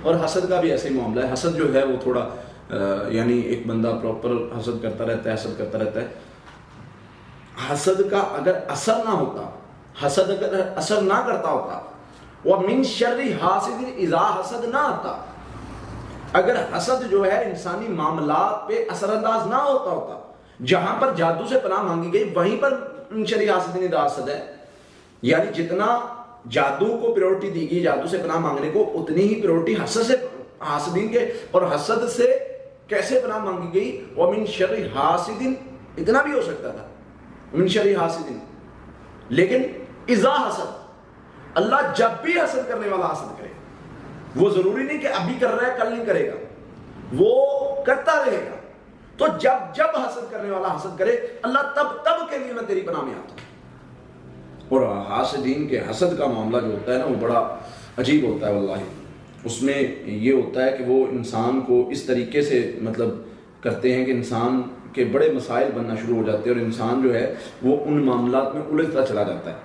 और हसद का भी ऐसा ही मामला है। हसद जो है वो थोड़ा यानी एक बंदा प्रॉपर हसद करता रहता है, हसद करता रहता है। हसद का अगर असर ना होता, हसद अगर असर ना करता होता, वह मिन शर्रि हासिदिन इज़ा हसद ना आता, अगर हसद जो है इंसानी मामलात पे असरअंदाज ना होता, जहां पर जादू से पनाह मांगी गई वहीं पर मिन शर्रि हासिदिन इज़ा हसद है, यानी जितना जादू को प्रायोरिटी दी गई, जादू से पनाह मांगने को, उतनी ही प्रायोरिटी हसद से, हासिदीन के, और हसद से कैसे पनाह मांगी गई, वह मिन शर्रि हासिदिन, इतना भी हो सकता था मिन शर्रि हासिदिन, लेकिन इज़ा हसद, अल्लाह जब भी हसद करने वाला हसद करे, वो जरूरी नहीं कि अभी कर रहा है कल नहीं करेगा, वो करता रहेगा। तो जब जब हसद करने वाला हसद करे, अल्लाह तब तब के लिए मैं तेरी पनाह में आता हूं। और हासिदीन के हसद का मामला जो होता है ना, वो बड़ा अजीब होता है वल्लाही। उसमें ये होता है कि वो इंसान को इस तरीके से मतलब करते हैं कि इंसान के बड़े मसाइल बनना शुरू हो जाते हैं, और इंसान जो है वो उन मामलात में उलझता चला जाता है।